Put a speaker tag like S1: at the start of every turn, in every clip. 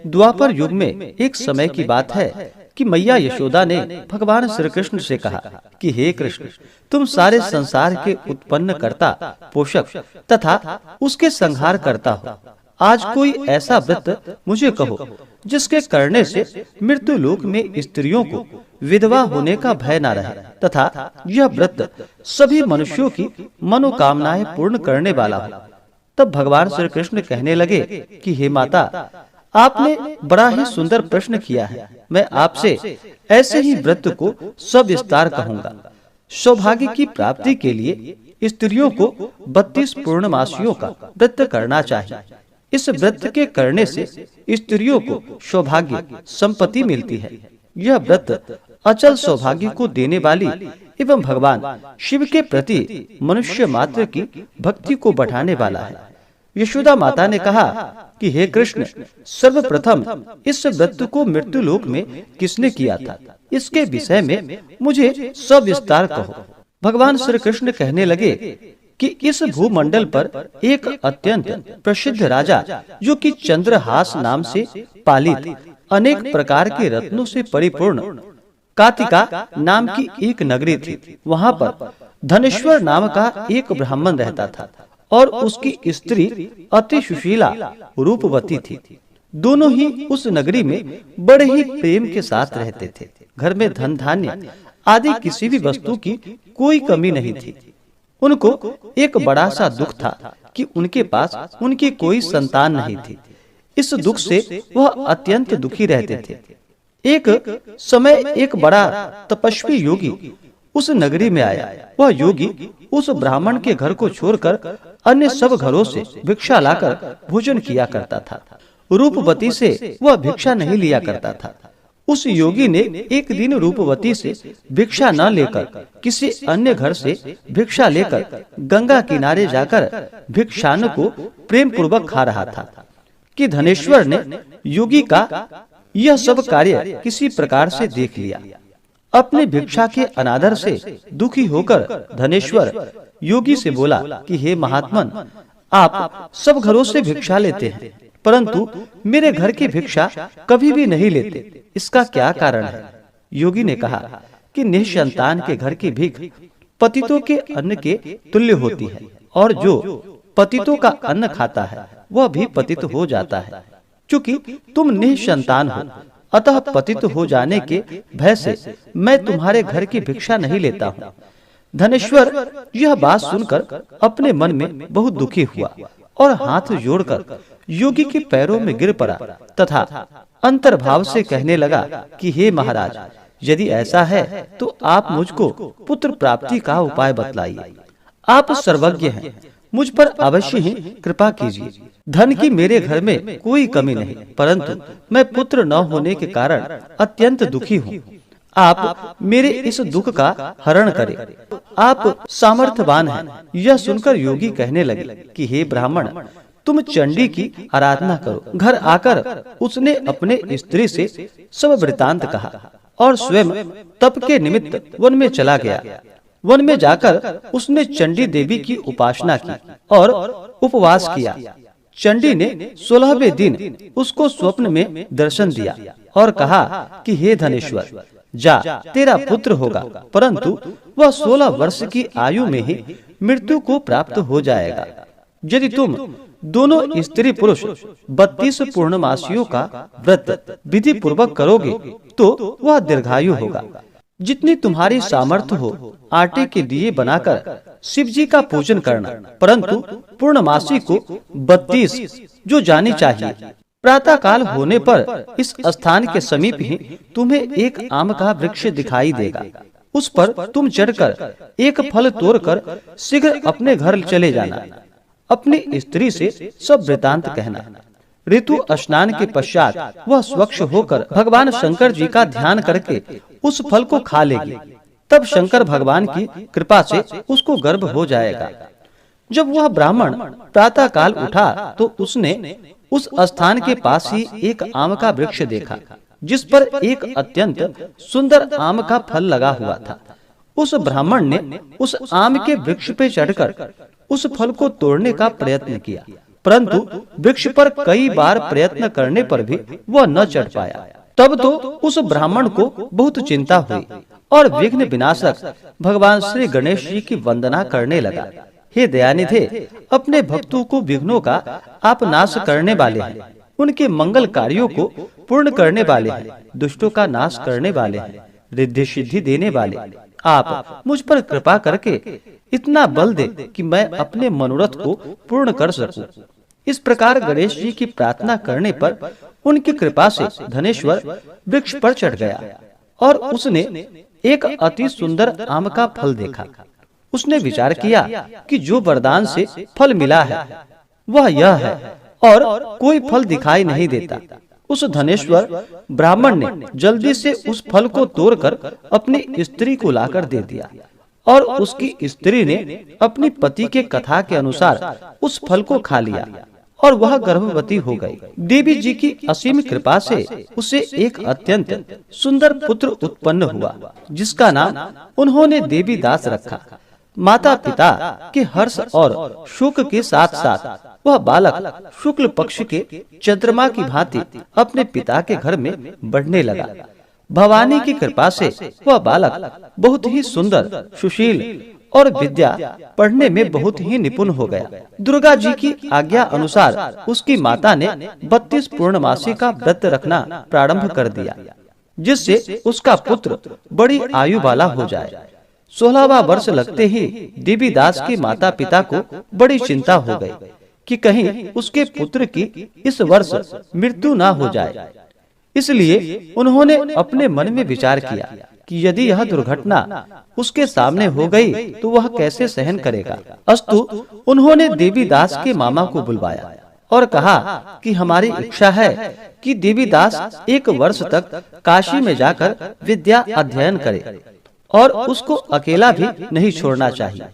S1: द्वापर युग में एक समय की बात है कि मैया यशोदा ने भगवान श्री कृष्ण से कहा कि हे कृष्ण, तुम सारे संसार के उत्पन्न करता, पोषक तथा उसके संहार करता हो। आज कोई ऐसा व्रत मुझे कहो जिसके करने से मृत्यु लोक में स्त्रियों को विधवा होने का भय न रहे तथा यह व्रत सभी मनुष्यों की मनोकामनाएं पूर्ण करने वाला हो। तब भगवान श्री कृष्ण कहने लगे कि हे माता, आपने बड़ा ही सुंदर प्रश्न किया है। मैं आपसे ऐसे ही व्रत को सविस्तार कहूँगा। सौभाग्य की प्राप्ति के लिए स्त्रियों को 32 पूर्णमासियों का व्रत करना चाहिए। इस व्रत के करने से स्त्रियों को सौभाग्य संपत्ति मिलती है। यह व्रत अचल सौभाग्य को देने वाली एवं भगवान शिव के प्रति मनुष्य मात्र की भक्ति को बढ़ाने वाला है। यशोदा माता ने कहा कि हे कृष्ण, सर्वप्रथम इस व्रत को मृत्यु लोक में किसने किया था, इसके विषय में मुझे सविस्तार कहो। भगवान श्री कृष्ण कहने लगे कि इस भूमंडल पर एक अत्यंत प्रसिद्ध राजा, जो कि चंद्रहास नाम से पालित अनेक प्रकार के रत्नों से परिपूर्ण कातिका नाम की एक नगरी थी। वहाँ पर धनेश्वर नाम का एक ब्राह्मण रहता था और उसकी स्त्री अति सुशीला रूपवती थी। दोनों ही उस नगरी में बड़े ही प्रेम के साथ रहते थे। घर में धन धान्य आदि किसी भी वस्तु की कोई कमी नहीं थी। उनको एक बड़ा सा दुख था कि उनके पास उनकी कोई संतान नहीं थी। इस दुख से वह अत्यंत दुखी रहते थे। एक समय एक बड़ा तपस्वी योगी उस नगरी में आया। वह योगी उस ब्राह्मण के घर को छोड़कर अन्य सब घरों से भिक्षा लाकर भोजन किया करता था। रूपवती से वह भिक्षा नहीं लिया करता था। उस योगी ने एक दिन रूपवती से भिक्षा न लेकर किसी अन्य घर से भिक्षा लेकर गंगा किनारे जाकर भिक्षान्न को प्रेम पूर्वक खा रहा था कि धनेश्वर ने योगी का यह सब कार्य किसी प्रकार से देख लिया। अपने भिक्षा के अनादर से दुखी होकर धनेश्वर योगी से बोला कि हे महात्मन, आप सब घरों से भिक्षा लेते हैं, परंतु मेरे घर की भिक्षा कभी भी नहीं लेते। इसका क्या कारण है? योगी ने कहा कि निःसंतान के घर की भीख पतितों के अन्न के तुल्य होती है, और जो पतितों का अन्न खाता है वह भी पतित हो जाता है। चूंकि तुम निःसंतान हो, अतः पतित हो जाने के भय से मैं तुम्हारे घर की भिक्षा नहीं लेता हूँ। धनेश्वर यह बात सुनकर अपने मन में बहुत दुखी हुआ और हाथ जोड़कर योगी के पैरों में गिर पड़ा तथा अंतर्भाव से कहने लगा कि हे महाराज, यदि ऐसा है तो आप मुझको पुत्र प्राप्ति का उपाय बतलाइए। आप सर्वज्ञ हैं, मुझ पर अवश्य ही कृपा कीजिए। धन की मेरे घर में कोई कमी नहीं, परंतु मैं पुत्र न होने के कारण अत्यंत दुखी हूँ। आप मेरे इस दुख का हरण करें। आप सामर्थ्यवान हैं। यह सुनकर योगी कहने लगे कि हे ब्राह्मण, तुम चंडी की आराधना करो। घर आकर उसने अपने स्त्री से सब वृतांत कहा और स्वयं तप के निमित्त वन में चला गया। वन में जाकर उसने चंडी देवी की उपासना की और उपवास किया। चंडी ने 16वें दिन उसको स्वप्न में दर्शन दिया और कहा कि हे धनेश्वर, जा, तेरा पुत्र होगा, परंतु वह 16 वर्ष की आयु में ही मृत्यु को प्राप्त हो जाएगा। यदि तुम दोनों स्त्री पुरुष 32 पूर्णमासियों का व्रत विधि पूर्वक करोगे तो वह दीर्घायु होगा। जितनी तुम्हारी सामर्थ्य हो, आटे के दिए बनाकर शिव जी का पूजन करना, परंतु पूर्णमासी को 32 जो जानी चाहिए। प्रातः काल होने पर इस स्थान के समीप ही तुम्हें एक आम का वृक्ष दिखाई देगा। उस पर तुम चढ़कर एक फल तोड़कर शीघ्र अपने घर चले जाना। अपनी स्त्री से सब वृतांत कहना। ऋतु स्नान के पश्चात वह स्वच्छ होकर भगवान शंकर जी का ध्यान करके उस फल को खा लेगी। तब शंकर भगवान की कृपा से उसको गर्भ हो जाएगा। जब वह ब्राह्मण प्रातः काल उठा तो उसने उस स्थान के पास ही एक आम का वृक्ष देखा, जिस पर एक अत्यंत सुंदर आम का फल लगा हुआ था। उस ब्राह्मण ने उस आम के वृक्ष पे चढ़कर उस फल को तोड़ने का प्रयत्न किया, परंतु वृक्ष पर कई बार प्रयत्न करने पर भी वह न चढ़ पाया। तब तो उस ब्राह्मण को बहुत चिंता हुई और विघ्न विनाशक भगवान श्री गणेश जी की वंदना करने लगा। हे दयानिधे, अपने भक्तों को विघ्नों का आप नाश करने वाले हैं, उनके मंगल कार्यों को पूर्ण करने वाले हैं, दुष्टों का नाश करने वाले हैं, रिद्धि सिद्धि देने वाले। आप मुझ पर कृपा करके इतना बल दे कि मैं अपने मनोरथ को पूर्ण कर सकूं। इस प्रकार गणेश जी की प्रार्थना करने पर उनकी कृपा से धनेश्वर वृक्ष पर चढ़ गया और उसने एक अति सुंदर आम का फल देखा। उसने विचार किया कि जो वरदान से फल मिला है वह यह है और कोई फल दिखाई नहीं देता। उस धनेश्वर ब्राह्मण ने जल्दी से उस फल को तोड़कर अपनी स्त्री को लाकर दे दिया और उसकी स्त्री ने अपनी पति के कथा के अनुसार उस फल को खा लिया और वह गर्भवती हो गई। देवी जी की असीम कृपा से उसे एक अत्यंत सुंदर पुत्र उत्पन्न हुआ, जिसका नाम उन्होंने देवी दास रखा। माता पिता के हर्ष और शोक के साथ साथ वह बालक शुक्ल पक्ष के चंद्रमा की भांति अपने पिता के घर में बढ़ने लगा। भवानी की कृपा से वह बालक बहुत ही सुंदर, सुशील और विद्या पढ़ने में बहुत ही निपुण हो गया। दुर्गा जी की आज्ञा अनुसार उसकी माता ने 32 पूर्णमासी का व्रत रखना प्रारंभ कर दिया, जिससे उसका पुत्र बड़ी आयु वाला हो जाए। 16वां वर्ष लगते ही देवी दास के माता पिता को बड़ी चिंता हो गई कि कहीं उसके पुत्र की इस वर्ष मृत्यु ना हो जाए। इसलिए उन्होंने अपने मन में विचार किया कि यदि यह दुर्घटना उसके सामने हो गई तो वह कैसे सहन करेगा। अस्तु उन्होंने देवी दास के मामा को बुलवाया और कहा कि हमारी इच्छा है कि देवी दास 1 वर्ष तक काशी में जाकर विद्या अध्ययन करे और उसको अकेला भी नहीं छोड़ना चाहिए।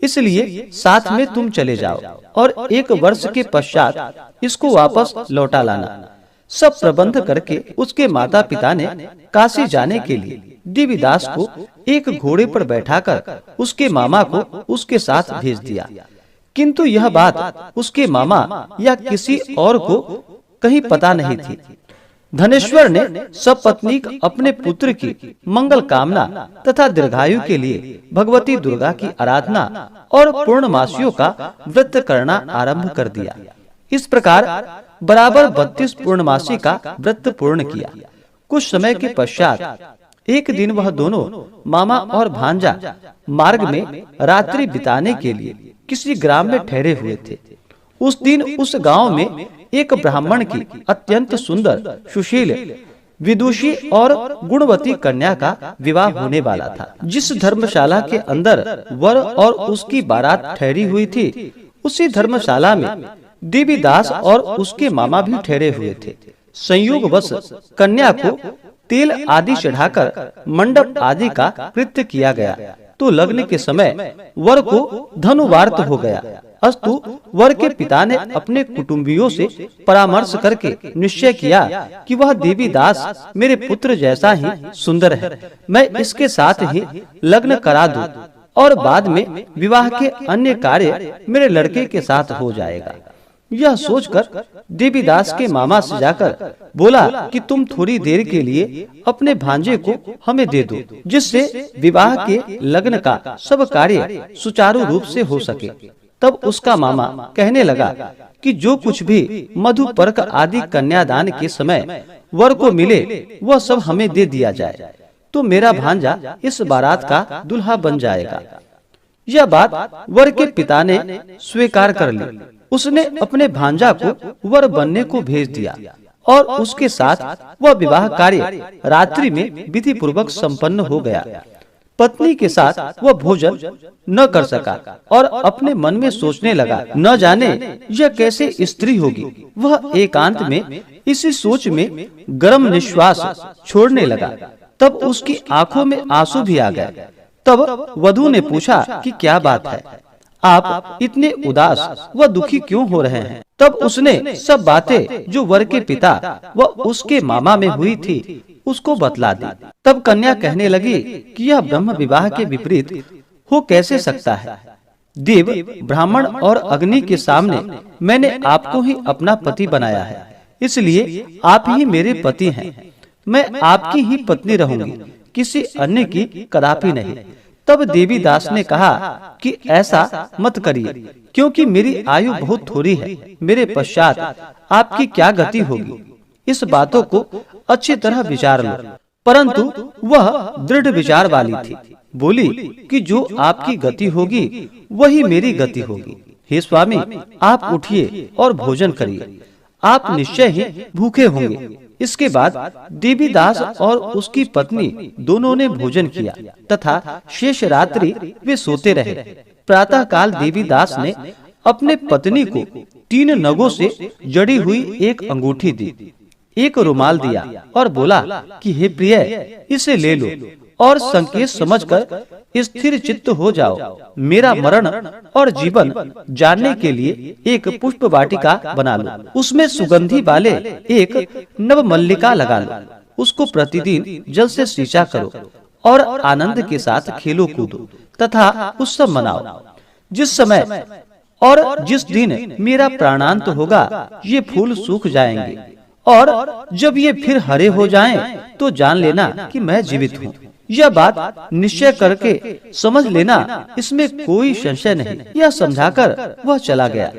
S1: इसलिए साथ में तुम चले जाओ और 1 वर्ष के पश्चात इसको वापस लौटा लाना। सब प्रबंध करके उसके माता पिता ने काशी जाने के लिए देवीदास को एक घोड़े पर बैठाकर उसके मामा को उसके साथ भेज दिया। किंतु यह बात उसके मामा या किसी और को कहीं पता नहीं थी। धनेश्वर ने सपत्नीक अपने पुत्र की मंगल कामना तथा दीर्घायु के लिए भगवती दुर्गा की आराधना और पूर्णमासियों का व्रत करना आरंभ कर दिया। इस प्रकार बराबर 32 पूर्णमासी का व्रत पूर्ण किया। कुछ समय के पश्चात एक दिन वह दोनों मामा और भांजा मार्ग में रात्रि बिताने के लिए किसी ग्राम में ठहरे हुए थे। उस दिन उस गांव में एक ब्राह्मण की अत्यंत सुंदर, सुशील, विदुषी और गुणवती कन्या का विवाह होने वाला था। जिस धर्मशाला के अंदर वर और उसकी बारात ठहरी हुई थी, उसी धर्मशाला में देवीदास और उसके मामा भी ठहरे हुए थे। संयोगवश कन्या को तेल आदि चढ़ाकर मंडप आदि का कृत्य किया गया तो लग्न के समय वर को धनुवार्त हो गया। अस्तु वर के पिता ने अपने कुटुंबियों से परामर्श करके निश्चय किया कि वह देवीदास मेरे पुत्र जैसा ही सुंदर है, मैं इसके साथ ही लग्न करा दूं और बाद में विवाह के अन्य कार्य मेरे लड़के के साथ हो जाएगा। यह सोचकर देवीदास के मामा से जाकर बोला कि तुम थोड़ी देर के लिए अपने भांजे को हमें दे दो, जिससे विवाह के लग्न का सब कार्य सुचारू रूप से हो सके। तब उसका मामा कहने लगा कि जो कुछ भी मधुपर्क आदि कन्यादान के समय वर को मिले वह सब हमें दे दिया जाए, तो मेरा भांजा इस बारात का दूल्हा बन जाएगा। यह बात वर के पिता ने स्वीकार कर ली। उसने अपने भांजा को वर बनने को भेज दिया और उसके साथ वह विवाह कार्य रात्रि में विधि पूर्वक संपन्न हो गया। पत्नी के साथ वह भोजन न कर सका और अपने मन में सोचने लगा, न जाने यह कैसे स्त्री होगी। वह एकांत में इसी सोच में गर्म निश्वास छोड़ने लगा। तब उसकी आंखों में आंसू भी आ गए। तब वधू ने पूछा कि क्या बात है, आप इतने उदास व दुखी क्यों हो रहे हैं? तब उसने सब बातें जो वर के पिता व उसके मामा में हुई थी उसको बतला दी। तब कन्या कहने लगी कि यह ब्रह्म विवाह के विपरीत हो कैसे सकता है। देव, ब्राह्मण और अग्नि के सामने मैंने आपको ही अपना पति बनाया है, इसलिए आप ही मेरे पति हैं। मैं आपकी ही पत्नी रहूंगी, किसी अन्य की कदापि नहीं। तब देवी दास ने कहा कि ऐसा मत करिए, क्योंकि मेरी आयु बहुत थोड़ी है। मेरे पश्चात आपकी क्या गति होगी, इस बातों को अच्छी तरह विचार लो। परंतु वह दृढ़ विचार वाली थी, बोली कि जो आपकी गति होगी वही मेरी गति होगी। हे स्वामी, आप उठिए और भोजन करिए, आप निश्चय ही भूखे होंगे। इसके बाद देवीदास और उसकी पत्नी दोनों ने भोजन किया तथा शेष रात्रि वे सोते रहे। प्रातः काल देवीदास ने अपने पत्नी को 3 नगों से जड़ी हुई एक अंगूठी दी, एक रुमाल दिया और बोला कि हे प्रिय, इसे ले लो और संकेत समझकर स्थिर चित्त हो जाओ। मेरा मरण और जीवन जानने के लिए एक पुष्प वाटिका बना लो, उसमें सुगंधी वाले एक नव मल्लिका लगा लो, उसको प्रतिदिन जल से सींचा करो और आनंद के साथ खेलो कूदो तथा उत्सव मनाओ। जिस समय और जिस दिन मेरा प्राणांत होगा, ये फूल सूख जाएंगे और जब ये फिर हरे हो जाएं, तो जान लेना कि मैं जीवित हूँ। यह बात निश्चय करके समझ लेना, इसमें कोई संशय नहीं। यह समझाकर वह चला गया।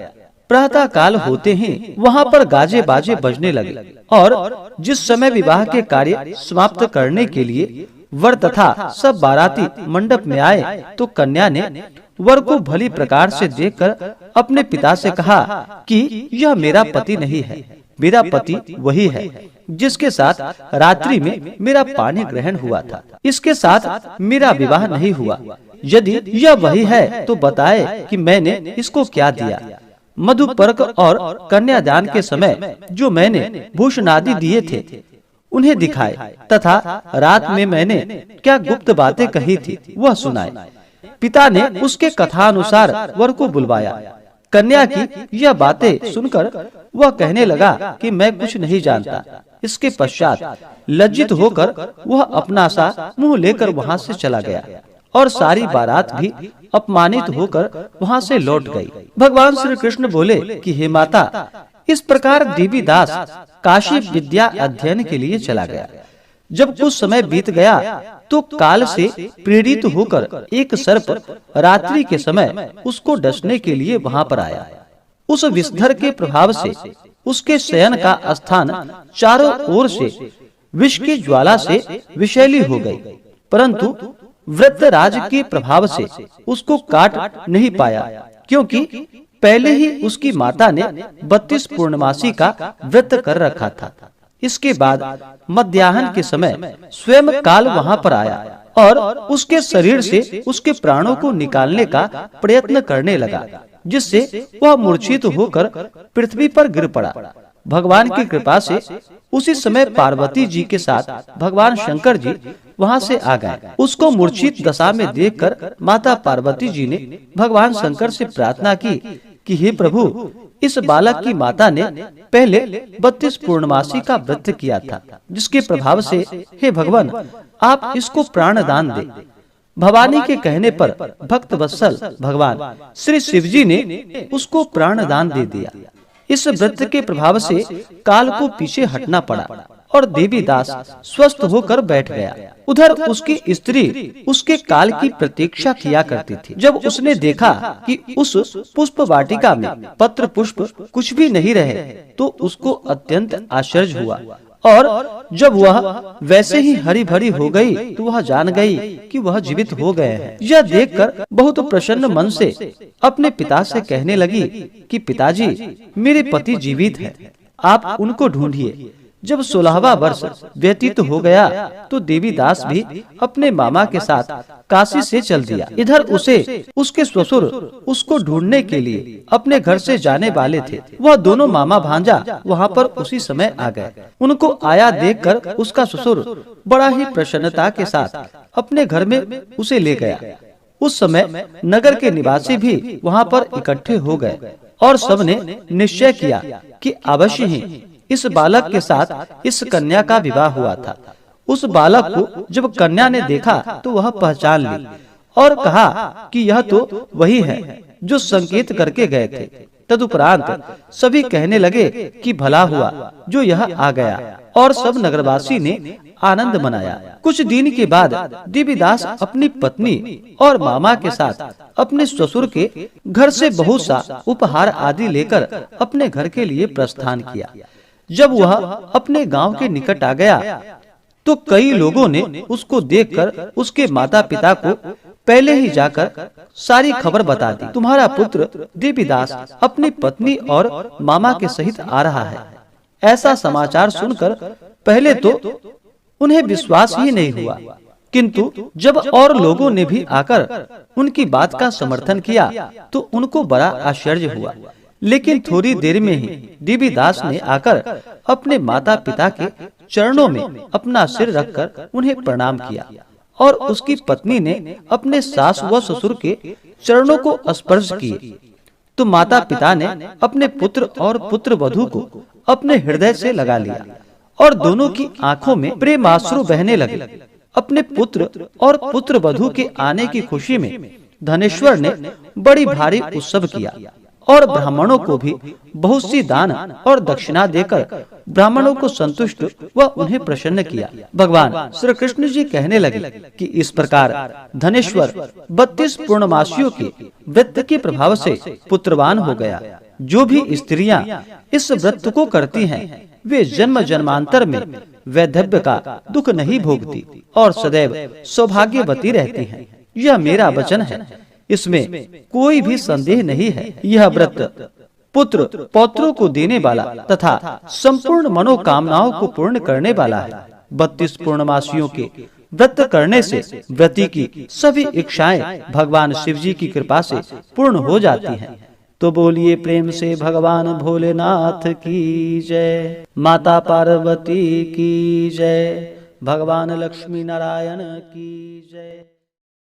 S1: प्रातः काल होते ही वहाँ पर गाजे बाजे बजने लगे और जिस समय विवाह के कार्य समाप्त करने के लिए वर तथा सब बाराती मंडप में आए, तो कन्या ने वर को भली प्रकार से देखकर अपने पिता से कहा कि यह मेरा पति नहीं है, मेरा पति वही है जिसके साथ रात्रि में मेरा पानी ग्रहण हुआ था। इसके साथ मेरा विवाह नहीं हुआ। यदि यह वही है तो बताए कि मैंने इसको क्या दिया। मधुपर्क और कन्यादान के समय जो मैंने भूषणादि दिए थे उन्हें दिखाए तथा रात में मैंने क्या गुप्त बातें कही थी वह सुनाए। पिता ने उसके कथानुसार वर को बुलवाया। कन्या की यह बातें सुनकर वह कहने लगा कि मैं कुछ नहीं जानता। इसके पश्चात लज्जित होकर वह अपना सा मुंह लेकर वहां से चला गया और सारी बारात भी अपमानित होकर वहां से लौट गई। भगवान श्री कृष्ण बोले कि हे माता, इस प्रकार देवीदास काशी विद्या अध्ययन के लिए चला गया। जब कुछ समय बीत गया तो काल से प्रेरित होकर एक सर्प रात्रि के समय उसको डसने के लिए वहां पर आया। उस विषधर के प्रभाव से उसके शयन का स्थान चारों ओर से विष की ज्वाला से विषैली हो गई, परंतु वृत्रराज के प्रभाव से उसको काट नहीं पाया, क्योंकि पहले ही उसकी माता ने 32 पूर्णमासी का व्रत कर रखा था। इसके बाद मध्याह्न के समय स्वयं काल वहां पर आया और उसके शरीर से उसके प्राणों को निकालने का प्रयत्न करने लगा, जिससे वह मूर्छित होकर पृथ्वी पर गिर पड़ा। भगवान की कृपा से उसी समय पार्वती जी के साथ भगवान शंकर जी वहां से आ गए। उसको मूर्छित दशा में देखकर माता पार्वती जी ने भगवान शंकर से प्रार्थना की कि हे प्रभु, इस बालक की माता ने पहले 32 पूर्णमासी का व्रत किया था, जिसके प्रभाव से हे भगवान आप इसको प्राण दान दे। भवानी के कहने पर भक्त वत्सल भगवान श्री शिव जी ने उसको प्राण दान दे दिया। इस व्रत के प्रभाव से काल को पीछे हटना पड़ा और देवीदास स्वस्थ होकर बैठ गया। उधर उसकी स्त्री उसके काल की प्रतीक्षा किया करती थी। जब उसने देखा कि उस पुष्प वाटिका में पत्र पुष्प कुछ भी नहीं रहे, तो उसको अत्यंत आश्चर्य हुआ और जब वह वैसे ही हरी भरी हो गई तो वह जान गई कि वह जीवित हो गए हैं। यह देखकर बहुत प्रसन्न मन से अपने पिता से कहने लगी कि पिताजी, मेरे पति जीवित हैं, आप उनको ढूंढिए। जब 16वां वर्ष व्यतीत हो गया तो देवीदास भी अपने मामा के साथ काशी से चल दिया। इधर उसे उसके ससुर उसको ढूंढने के लिए अपने घर से जाने वाले थे। वह दोनों मामा भांजा वहां पर उसी समय आ गए। उनको आया देखकर उसका ससुर बड़ा ही प्रसन्नता के साथ अपने घर में उसे ले गया। उस समय नगर के निवासी भी वहां पर इकट्ठे हो गए और सबने निश्चय किया कि अवश्य ही इस बालक के साथ इस कन्या का विवाह हुआ था। उस बालक को जब कन्या ने देखा तो वह पहचान ली और कहा कि यह तो वही है जो संकेत करके गए थे। तदुपरांत सभी कहने लगे कि भला हुआ जो यह आ गया, और सब नगरवासी ने आनंद मनाया। कुछ दिन के बाद देवीदास अपनी पत्नी और मामा के साथ अपने ससुर के घर से बहुत सा उपहार आदि लेकर अपने घर के लिए प्रस्थान किया। जब वह अपने गांव के निकट आ गया तो कई लोगों ने उसको देखकर उसके माता पिता को पहले ही जाकर सारी खबर बता दी। तुम्हारा पुत्र देवीदास अपनी पत्नी और मामा के सहित आ रहा है। ऐसा समाचार सुनकर पहले तो उन्हें विश्वास ही नहीं हुआ, किंतु जब और लोगों ने भी आकर उनकी बात का समर्थन किया तो उनको बड़ा आश्चर्य हुआ। लेकिन थोड़ी देर में ही देवीदास ने आकर अपने माता पिता के चरणों में अपना सिर रखकर उन्हें प्रणाम किया, और उसकी पत्नी ने अपने सास व ससुर के चरणों को स्पर्श किए। तो माता पिता ने अपने पुत्र और पुत्र वधू को अपने हृदय से लगा लिया और दोनों की आंखों में प्रेमाश्रु बहने लगे। अपने पुत्र और पुत्र वधू के आने की खुशी में धनेश्वर ने बड़ी भारी उत्सव किया और ब्राह्मणों को भी बहुत सी दान और दक्षिणा देकर ब्राह्मणों को संतुष्ट व उन्हें प्रसन्न किया। भगवान श्री कृष्ण जी कहने लगे कि इस प्रकार धनेश्वर 32 पूर्णमासियों के व्रत के प्रभाव से पुत्रवान हो गया। जो भी स्त्रियां इस व्रत को करती हैं वे जन्म जन्मांतर में वैधव्य का दुख नहीं भोगती और सदैव सौभाग्यवती रहती हैं। यह मेरा वचन है, इसमें कोई भी संदेह नहीं है। यह व्रत पुत्र पौत्रों को देने वाला तथा संपूर्ण मनोकामनाओं को पूर्ण करने वाला है। 32 पूर्णमासियों के व्रत करने से व्रती की सभी इच्छाएं भगवान शिव जी की कृपा से पूर्ण हो जाती हैं। तो बोलिए प्रेम से भगवान भोलेनाथ की जय, माता पार्वती की जय, भगवान लक्ष्मी नारायण की जय।